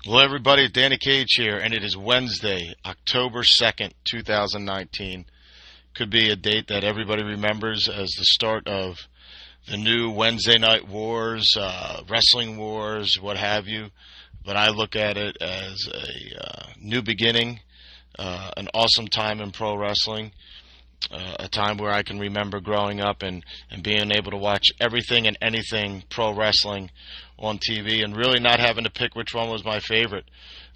Hello, everybody. Danny Cage here, and it is Wednesday, October 2nd, 2019. Could be a date that everybody remembers as the start of the new Wednesday Night Wars, Wrestling Wars, what have you. But I look at it as a new beginning, an awesome time in pro wrestling, a time where I can remember growing up and being able to watch everything and anything pro wrestling on TV and really not having to pick which one was my favorite.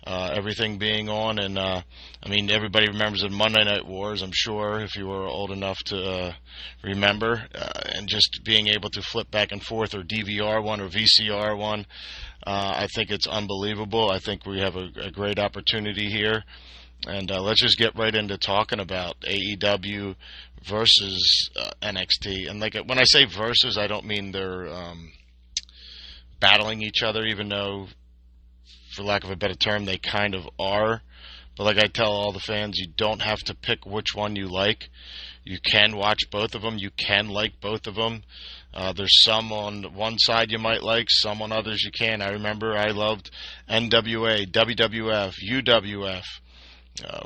Everything being on, and I mean, everybody remembers the Monday Night Wars, I'm sure, if you were old enough to remember, and just being able to flip back and forth, or DVR one or VCR one. I think it's unbelievable. I think we have a great opportunity here. And let's just get right into talking about AEW versus NXT. And like when I say versus, I don't mean they're battling each other, even though, for lack of a better term, they kind of are. But like I tell all the fans, you don't have to pick which one you like. You can watch both of them. You can like both of them. There's some on one side you might like, some on others you can. I remember I loved NWA, WWF, UWF.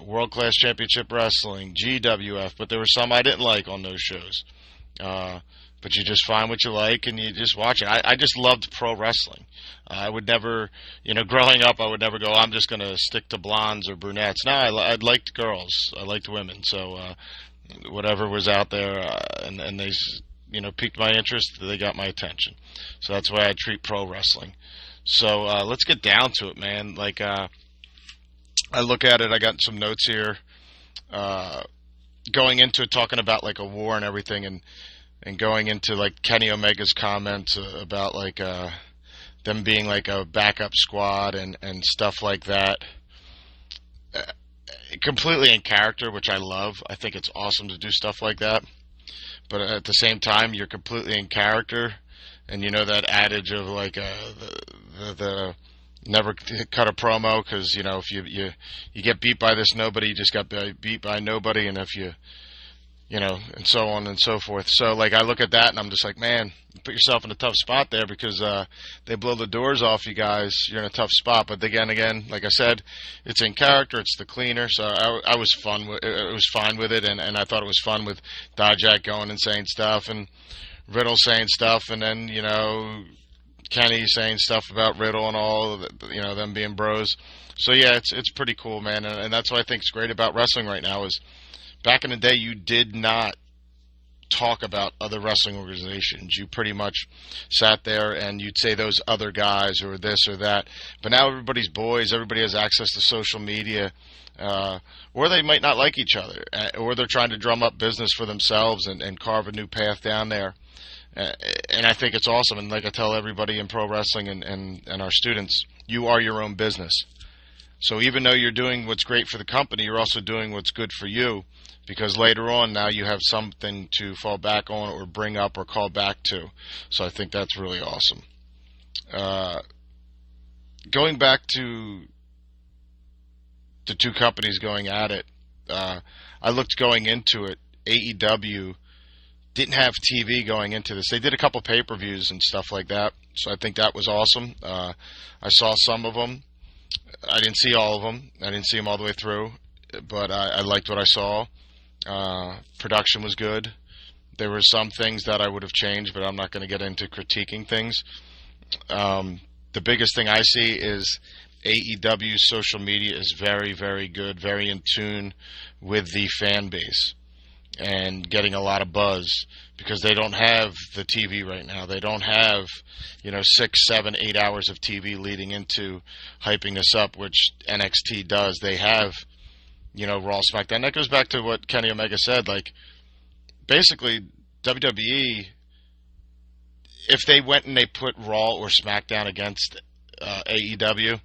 World Class Championship Wrestling, GWF, but there were some I didn't like on those shows. But you just find what you like and you just watch it. I just loved pro wrestling. I would never, growing up, I would never go, I'm just going to stick to blondes or brunettes. No, I liked girls. I liked women. So whatever was out there and they, piqued my interest, they got my attention. So that's why I treat pro wrestling. So let's get down to it, man. Like, I look at it, I got some notes here, going into it, talking about like a war and everything, and going into like Kenny Omega's comments about like them being like a backup squad and stuff like that. Completely in character, which I love. I think it's awesome to do stuff like that. But at the same time, you're completely in character, and you know that adage of like the never cut a promo, because if you get beat by this nobody, you just got beat by nobody, and if you and so on and so forth. So like I look at that and I'm just like, man, you put yourself in a tough spot there, because they blow the doors off you guys. You're in a tough spot. But again, like I said, it's in character. It's the cleaner. So I was fun. It was fine with it, and I thought it was fun with Dijak going and saying stuff, and Riddle saying stuff, and then Kenny saying stuff about Riddle and all, them being bros. So yeah, it's pretty cool, man, and that's what I think is great about wrestling right now is back in the day you did not talk about other wrestling organizations. You pretty much sat there and you'd say those other guys or this or that. But now everybody's boys. Everybody has access to social media, or they might not like each other, or they're trying to drum up business for themselves and carve a new path down there. And I think it's awesome. And like I tell everybody in pro wrestling and our students, you are your own business. So even though you're doing what's great for the company, you're also doing what's good for you, because later on now you have something to fall back on or bring up or call back to. So I think that's really awesome. Going back to the two companies going at it, I looked going into it, AEW didn't have TV going into this. They did a couple pay-per-views and stuff like that, so I think that was awesome. I saw some of them. I didn't see all of them. I didn't see them all the way through, but I liked what I saw. Production was good. There were some things that I would have changed, but I'm not going to get into critiquing things. The biggest thing I see is AEW's social media is very, very good, very in tune with the fan base, and getting a lot of buzz, because they don't have the TV right now. They don't have 6, 7, 8 hours of TV leading into hyping this up, which NXT does. They have Raw, SmackDown. That goes back to what Kenny Omega said. Like, basically, WWE, if they went and they put Raw or SmackDown against AEW,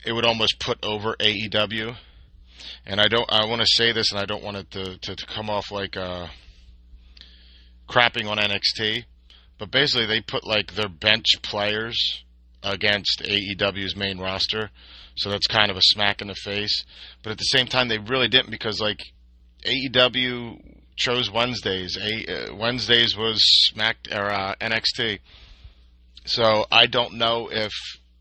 it would almost put over AEW. And I want to say this, and I don't want it to come off like crapping on NXT, but basically they put like their bench players against AEW's main roster, so that's kind of a smack in the face. But at the same time, they really didn't, because like AEW chose Wednesdays. Wednesdays was NXT. So I don't know if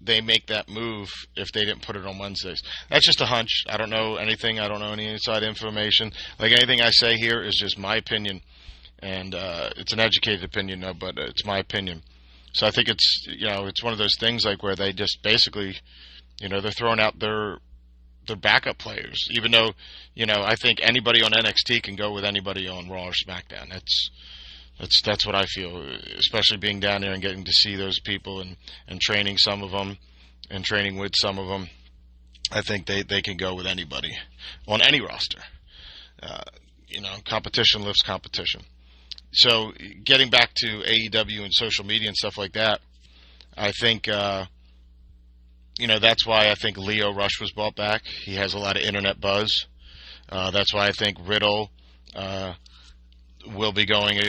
they make that move if they didn't put it on Wednesdays. That's just a hunch. I don't know anything. I don't know any inside information. Like anything I say here is just my opinion, and it's an educated opinion, though, but it's my opinion. So I think it's it's one of those things like where they just basically they're throwing out their backup players, even though I think anybody on NXT can go with anybody on Raw or SmackDown. That's what I feel, especially being down there and getting to see those people and training some of them and training with some of them. I think they can go with anybody on any roster. Competition lifts competition. So getting back to AEW and social media and stuff like that, I think that's why I think Lio Rush was brought back. He has a lot of internet buzz. That's why I think Riddle will be going.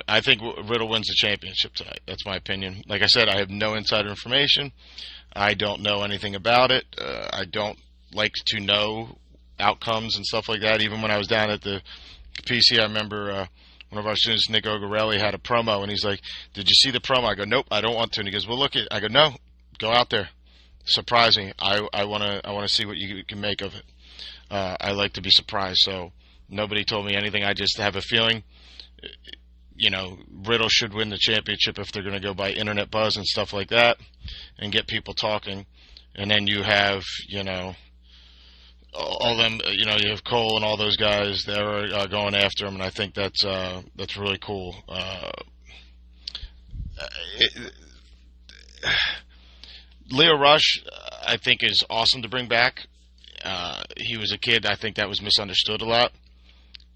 I think Riddle wins the championship tonight. That's my opinion. Like I said, I have no insider information. I don't know anything about it. I don't like to know outcomes and stuff like that. Even when I was down at the PC, I remember one of our students, Nick Ogarelli, had a promo, and he's like, "Did you see the promo?" I go, "Nope, I don't want to." And he goes, "Well, look at." I go, "No, go out there, surprise me. I wanna see what you can make of it. I like to be surprised." So nobody told me anything. I just have a feeling, Riddle should win the championship if they're going to go by internet buzz and stuff like that, and get people talking. And then you have all them, you have Cole and all those guys that are going after him, and I think that's really cool. Lio Rush, I think, is awesome to bring back. He was a kid, I think, that was misunderstood a lot,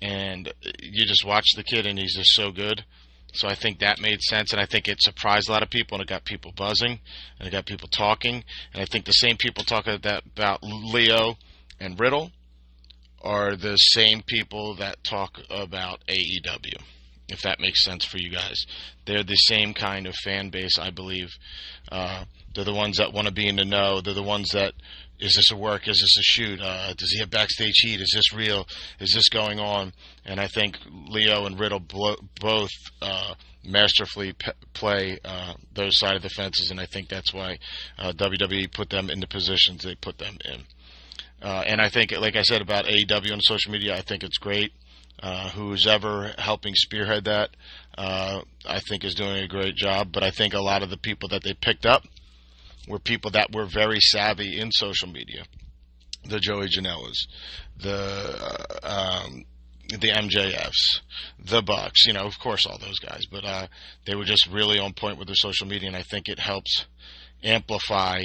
and you just watch the kid, and he's just so good. So I think that made sense, and I think it surprised a lot of people, and it got people buzzing, and it got people talking. And I think the same people talking about Lio and Riddle are the same people that talk about AEW, if that makes sense for you guys. They're the same kind of fan base, I believe. They're the ones that want to be in the know. They're the ones that, is this a work? Is this a shoot? Does he have backstage heat? Is this real? Is this going on? And I think Lio and Riddle both masterfully play those side of the fences, and I think that's why WWE put them in the positions they put them in. And I think, like I said about AEW on social media, I think it's great. Who's ever helping spearhead that, I think is doing a great job. But I think a lot of the people that they picked up were people that were very savvy in social media. The Joey Janela's, the MJFs, the Bucks, of course all those guys. But they were just really on point with their social media, and I think it helps amplify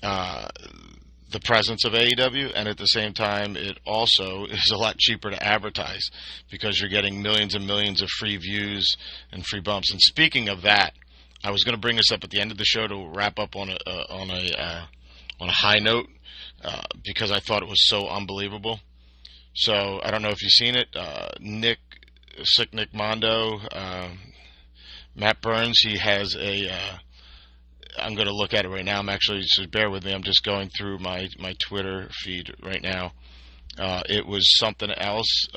the presence of AEW, and at the same time, it also is a lot cheaper to advertise because you're getting millions and millions of free views and free bumps. And speaking of that, I was going to bring this up at the end of the show to wrap up on a high note because I thought it was so unbelievable. So I don't know if you've seen it. Nick Mondo, Matt Burns, he has a. I'm going to look at it right now. I'm actually, so bear with me. I'm just going through my Twitter feed right now. It was something else.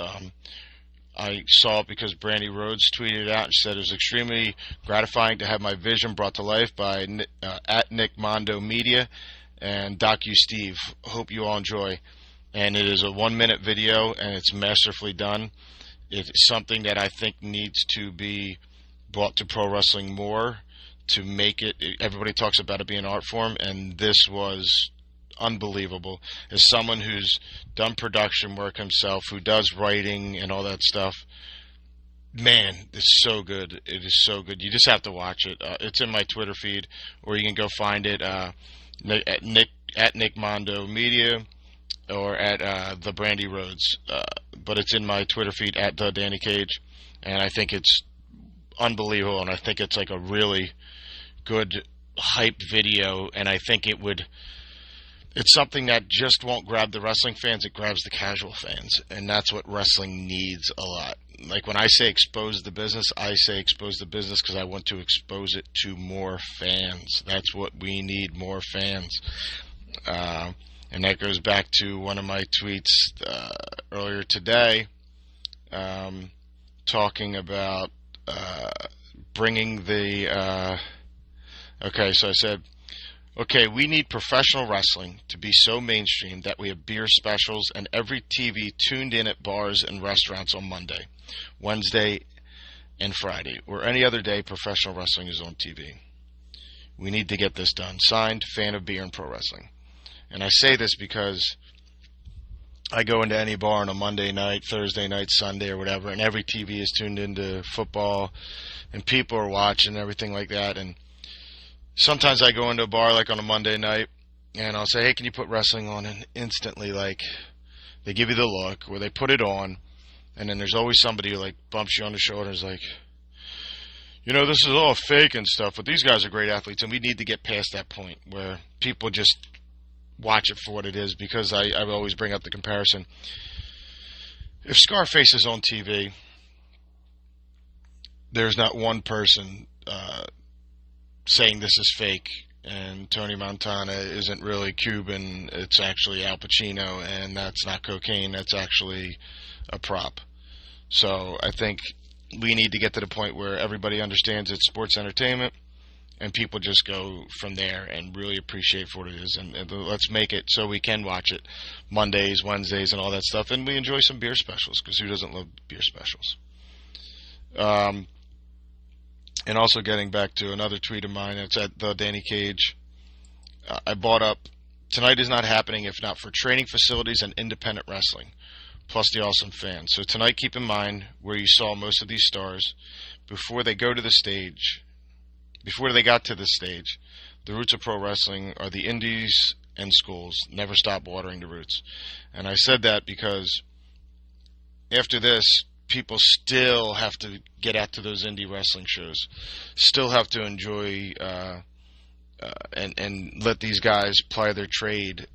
I saw it because Brandy Rhodes tweeted it out and said it was extremely gratifying to have my vision brought to life by at Nick Mondo Media and Docu Steve. Hope you all enjoy. And it is a 1-minute video, and it's masterfully done. It's something that I think needs to be brought to pro wrestling more to make it. Everybody talks about it being an art form, and this was unbelievable. As someone who's done production work himself, who does writing and all that stuff, man, it's so good. It is so good. You just have to watch it. It's in my Twitter feed, or you can go find it at Nick Mondo Media or at the Brandy Rhodes. But it's in my Twitter feed at the Danny Cage, and I think it's unbelievable, and I think it's like a really good hype video, and I think it's something that just won't grab the wrestling fans, it grabs the casual fans, and that's what wrestling needs a lot. Like when I say expose the business, I say expose the business because I want to expose it to more fans. That's what we need, more fans. And that goes back to one of my tweets earlier today, talking about bringing the... okay, so I said, Okay, we need professional wrestling to be so mainstream that we have beer specials and every TV tuned in at bars and restaurants on Monday, Wednesday, and Friday, or any other day professional wrestling is on TV. We need to get this done. Signed, fan of beer and pro wrestling. And I say this because I go into any bar on a Monday night, Thursday night, Sunday, or whatever, and every TV is tuned into football, and people are watching and everything like that. And sometimes I go into a bar like on a Monday night, and I'll say, hey, can you put wrestling on? And instantly, like, they give you the look, where they put it on, and then there's always somebody who, like, bumps you on the shoulder and is like, you know, this is all fake and stuff, but these guys are great athletes, and we need to get past that point where people just watch it for what it is, because I always bring up the comparison. If Scarface is on TV, there's not one person saying this is fake and Tony Montana isn't really Cuban, it's actually Al Pacino, and that's not cocaine, that's actually a prop. So I think we need to get to the point where everybody understands it's sports entertainment, and people just go from there and really appreciate for what it is, and let's make it so we can watch it Mondays, Wednesdays, and all that stuff, and we enjoy some beer specials, because who doesn't love beer specials? And also getting back to another tweet of mine, it's at the Danny Cage. I brought up, tonight is not happening if not for training facilities and independent wrestling, plus the awesome fans. So tonight, keep in mind where you saw most of these stars before they got to the stage. The roots of pro wrestling are the indies and schools. Never stop watering the roots. And I said that because after this, people still have to get out to those indie wrestling shows, still have to enjoy and let these guys ply their trade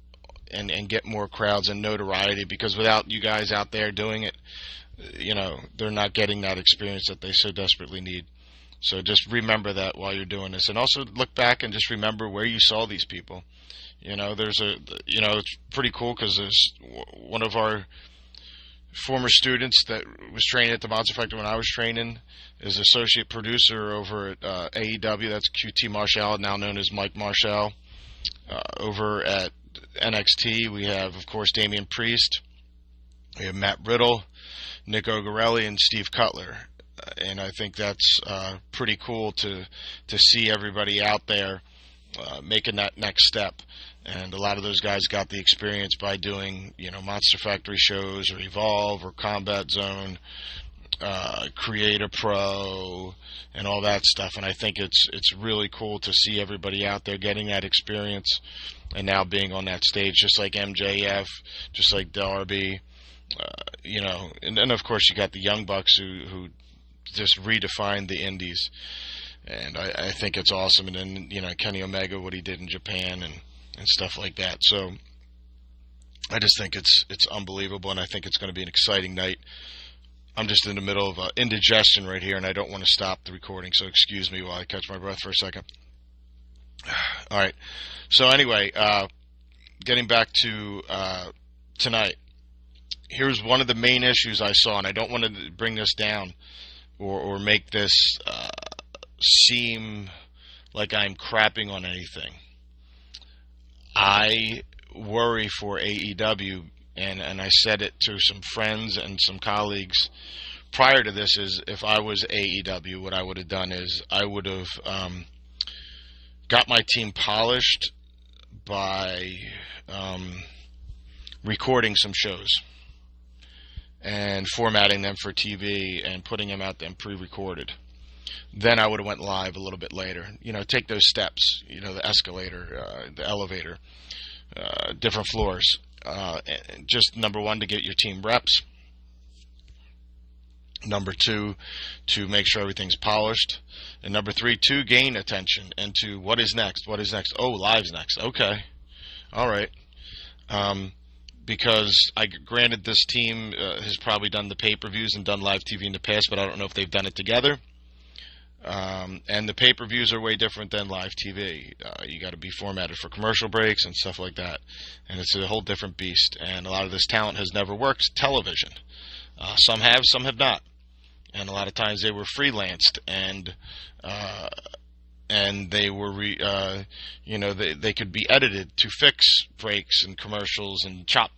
and get more crowds and notoriety, because without you guys out there doing it, you know, they're not getting that experience that they so desperately need. So just remember that while you're doing this, and also look back and just remember where you saw these people. You know, it's pretty cool, because there's one of our former students that was training at the Monster Factory when I was training is associate producer over at AEW. That's QT Marshall, now known as Mike Marshall. Over at NXT, we have, of course, Damian Priest. We have Matt Riddle, Nick Ogarelli, and Steve Cutler. And I think that's pretty cool to see everybody out there making that next step. And a lot of those guys got the experience by doing, you know, Monster Factory shows or Evolve or Combat Zone, Creator Pro, and all that stuff. And I think it's really cool to see everybody out there getting that experience and now being on that stage, just like MJF, just like Darby, you know. And then, of course, you got the Young Bucks who just redefined the indies. And I think it's awesome. And then, you know, Kenny Omega, what he did in Japan and stuff like that. So I just think it's unbelievable, and I think it's going to be an exciting night. I'm just in the middle of indigestion right here, and I don't want to stop the recording, so excuse me while I catch my breath for a second. All right. So anyway, getting back to tonight, here's one of the main issues I saw, and I don't want to bring this down or make this seem like I'm crapping on anything. I worry for AEW, and I said it to some friends and some colleagues prior to this, is if I was AEW, what I would have done is I would have got my team polished by recording some shows and formatting them for TV and putting them out there pre-recorded. Then I would have went live a little bit later. You know, take those steps. You know, the escalator, the elevator, different floors. Just number one, to get your team reps. Number two, to make sure everything's polished. And number three, to gain attention and to what is next. What is next? Oh, live's next. Okay, all right. Because granted, this team has probably done the pay-per-views and done live TV in the past, but I don't know if they've done it together. And the pay-per-views are way different than live TV. You got to be formatted for commercial breaks and stuff like that, and it's a whole different beast. And a lot of this talent has never worked television. Some have, some have not. And a lot of times they were freelanced, and and they were they could be edited to fix breaks and commercials and chop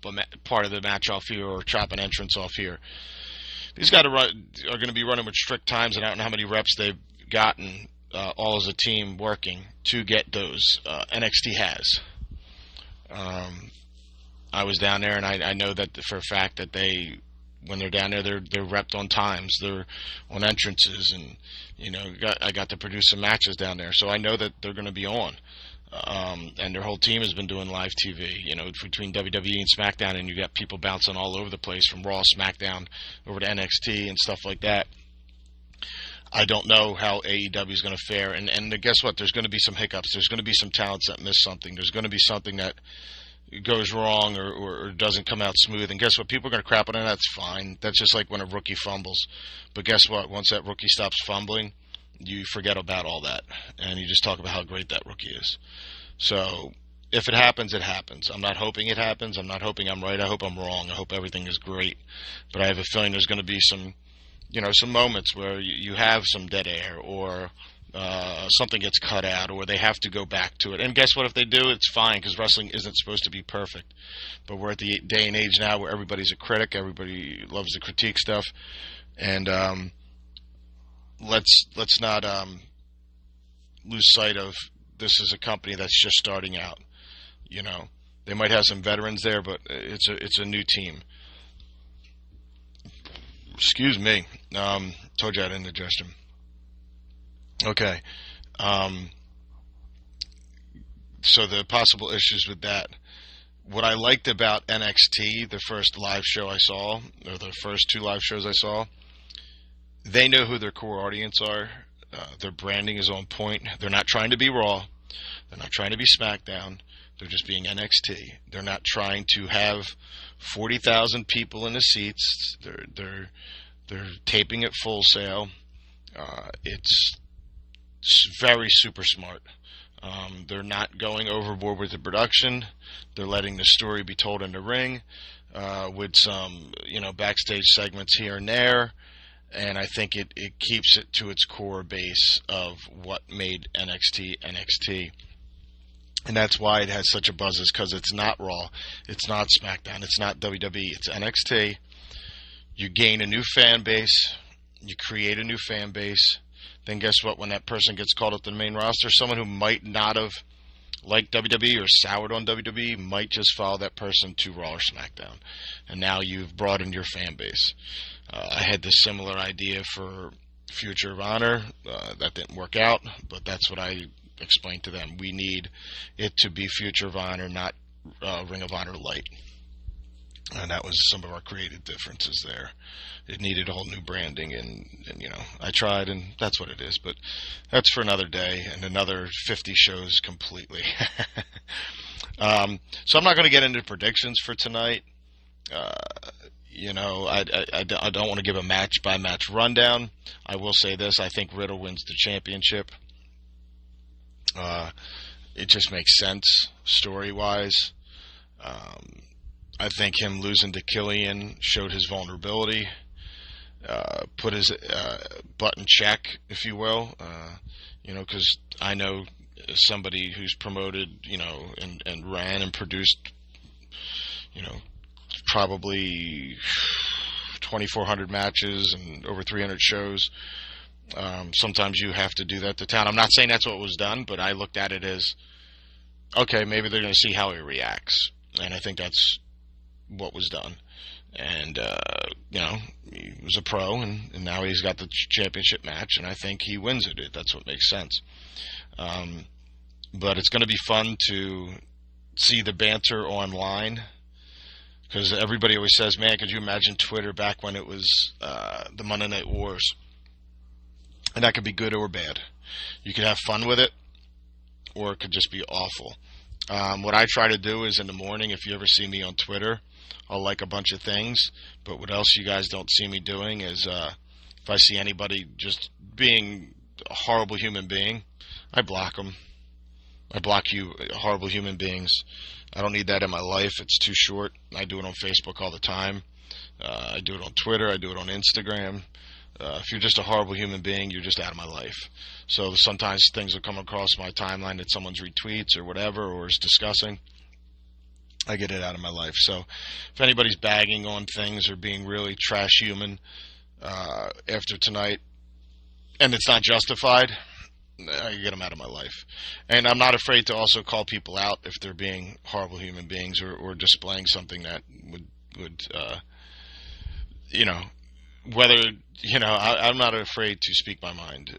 part of the match off here or chop an entrance off here. These guys are going to be running with strict times, and I don't know how many reps they've gotten all as a team working to get those. NXT has. I was down there, and I know that for a fact that when they're down there, they're repped on times, they're on entrances, and I got to produce some matches down there, so I know that they're going to be on. And their whole team has been doing live TV, between WWE and SmackDown, and you got people bouncing all over the place from Raw, SmackDown, over to NXT and stuff like that. I don't know how AEW is going to fare, and guess what? There's going to be some hiccups. There's going to be some talents that miss something. There's going to be something that goes wrong or doesn't come out smooth. And guess what? People are going to crap on it. That's fine. That's just like when a rookie fumbles. But guess what? Once that rookie stops fumbling, you forget about all that, and you just talk about how great that rookie is. So if it happens, it happens. I'm not hoping it happens. I'm not hoping I'm right. I hope I'm wrong. I hope everything is great. But I have a feeling there's going to be some moments where you have some dead air, or something gets cut out, or they have to go back to it. And guess what? If they do, it's fine, because wrestling isn't supposed to be perfect. But we're at the day and age now where everybody's a critic. Everybody loves to critique stuff. And let's not lose sight of this is a company that's just starting out. They might have some veterans there, but it's a new team. Excuse me. Told you I had indigestion. Okay. So the possible issues with that. What I liked about NXT, the first live show I saw, or the first 2 live shows I saw, they know who their core audience are. Their branding is on point. They're not trying to be Raw. They're not trying to be SmackDown. They're just being NXT. They're not trying to have 40,000 people in the seats. They're taping it full sale. It's very super smart. They're not going overboard with the production. They're letting the story be told in the ring, with some backstage segments here and there. And I think it keeps it to its core base of what made NXT NXT. And that's why it has such a buzz, is because it's not Raw, it's not SmackDown, it's not WWE, it's NXT. You gain a new fan base, you create a new fan base, then guess what? When that person gets called up to the main roster, someone who might not have liked WWE or soured on WWE might just follow that person to Raw or SmackDown. And now you've broadened your fan base. I had this similar idea for Future of Honor. That didn't work out, but that's what I explained to them. We need it to be Future of Honor, not Ring of Honor Light. And that was some of our creative differences there. It needed a whole new branding, and I tried, and that's what it is. But that's for another day and another 50 shows completely. So I'm not going to get into predictions for tonight. I don't want to give a match-by-match rundown. I will say this. I think Riddle wins the championship. It just makes sense story-wise. I think him losing to Killian showed his vulnerability, put his butt in check, if you will. Because I know somebody who's promoted, and ran and produced, probably 2,400 matches and over 300 shows. Sometimes you have to do that to town. I'm not saying that's what was done, but I looked at it as, okay, maybe they're going to see how he reacts. And I think that's what was done. And, he was a pro, and now he's got the championship match, and I think he wins it. That's what makes sense. But it's going to be fun to see the banter online, because everybody always says, man, could you imagine Twitter back when it was the Monday Night Wars? And that could be good or bad. You could have fun with it, or it could just be awful. What I try to do is in the morning, if you ever see me on Twitter, I'll like a bunch of things. But what else you guys don't see me doing is if I see anybody just being a horrible human being, I block them. I block you, horrible human beings. I don't need that in my life. It's too short. I do it on Facebook all the time. I do it on Twitter. I do it on Instagram. If you're just a horrible human being, you're just out of my life. So sometimes things will come across my timeline that someone's retweets or whatever, or is discussing. I get it out of my life. So if anybody's bagging on things or being really trash human after tonight, and it's not justified, I get them out of my life. And I'm not afraid to also call people out if they're being horrible human beings, or displaying something that would you know, whether, I'm not afraid to speak my mind.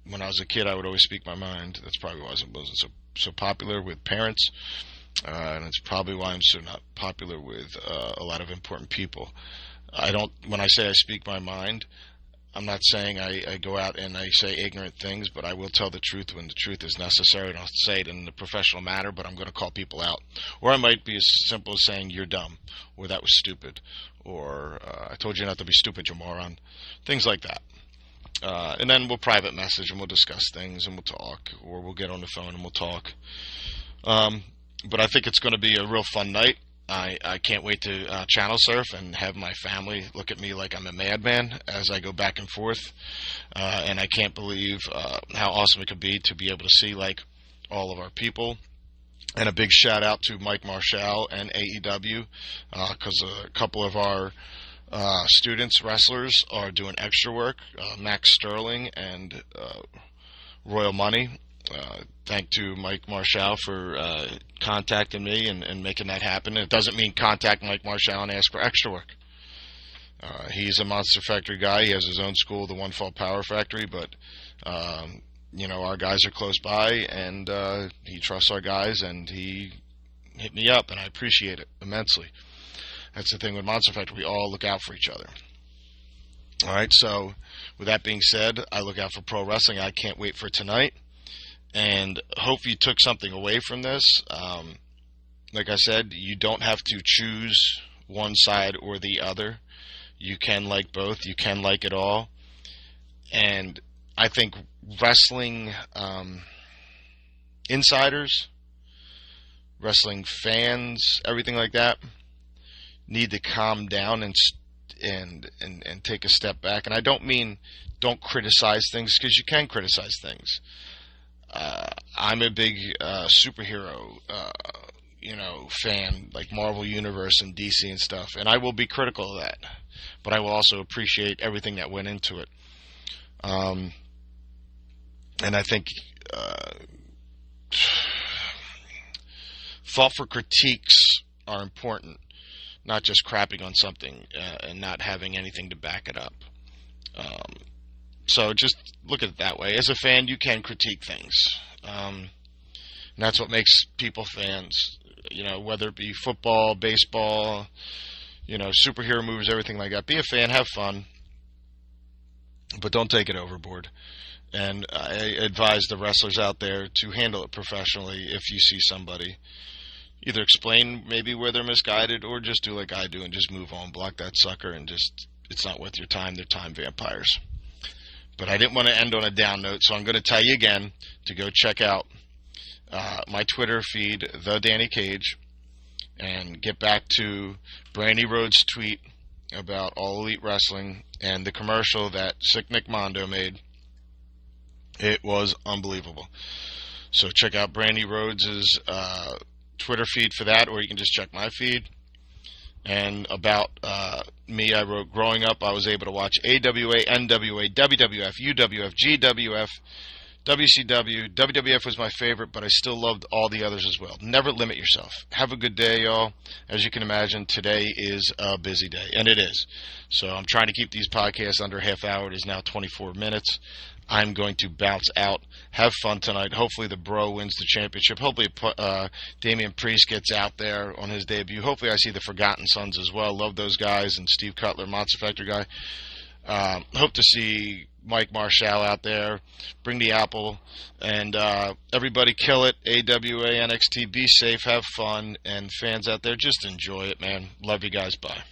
When I was a kid, I would always speak my mind. That's probably why I wasn't so popular with parents, and it's probably why I'm so not popular with a lot of important people. When I say I speak my mind, I'm not saying I go out and I say ignorant things, but I will tell the truth when the truth is necessary, and I'll say it in a professional manner, but I'm going to call people out. Or I might be as simple as saying, you're dumb, or that was stupid, or I told you not to be stupid, you moron. Things like that. And then we'll private message and we'll discuss things and we'll talk, or we'll get on the phone and we'll talk. But I think it's going to be a real fun night. I can't wait to channel surf and have my family look at me like I'm a madman as I go back and forth. And I can't believe how awesome it could be to be able to see like all of our people. And a big shout out to Mike Marshall and AEW, because a couple of our students, wrestlers, are doing extra work. Max Sterling and Royal Money. Thank to Mike Marshall for contacting me and making that happen. It doesn't mean contact Mike Marshall and ask for extra work. He's a Monster Factory guy. He has his own school, the One Fall Power Factory, but our guys are close by, and he trusts our guys, and he hit me up, and I appreciate it immensely. That's the thing with Monster Factory. We all look out for each other. All right, so with that being said, I look out for pro wrestling. I can't wait for tonight. And hope you took something away from this. Like I said, you don't have to choose one side or the other. You can like both. You can like it all. And I think wrestling insiders, wrestling fans, everything like that, need to calm down and take a step back. And I don't mean don't criticize things, because you can criticize things. I'm a big superhero, fan, like Marvel Universe and DC and stuff, and I will be critical of that, but I will also appreciate everything that went into it. And I think thoughtful critiques are important, not just crapping on something and not having anything to back it up. So just look at it that way. As a fan, you can critique things. And that's what makes people fans, whether it be football, baseball, superhero movies, everything like that. Be a fan, have fun, but don't take it overboard. And I advise the wrestlers out there to handle it professionally if you see somebody. Either explain maybe where they're misguided, or just do like I do and just move on, block that sucker, and it's not worth your time. They're time vampires. But I didn't want to end on a down note, so I'm going to tell you again to go check out my Twitter feed, The Danny Cage, and get back to Brandy Rhodes' tweet about All Elite Wrestling and the commercial that Sick Nick Mondo made. It was unbelievable. So check out Brandy Rhodes' Twitter feed for that, or you can just check my feed. And about me, I wrote, growing up, I was able to watch AWA, NWA, WWF, UWF, GWF, WCW. WWF was my favorite, but I still loved all the others as well. Never limit yourself. Have a good day, y'all. As you can imagine, today is a busy day, and it is. So I'm trying to keep these podcasts under a half hour. It is now 24 minutes. I'm going to bounce out. Have fun tonight. Hopefully the Bro wins the championship. Hopefully Damian Priest gets out there on his debut. Hopefully I see the Forgotten Sons as well. Love those guys. And Steve Cutler, Monster Factory guy. Hope to see Mike Marshall out there. Bring the apple. And everybody kill it. AWA, NXT. Be safe. Have fun. And fans out there, just enjoy it, man. Love you guys. Bye.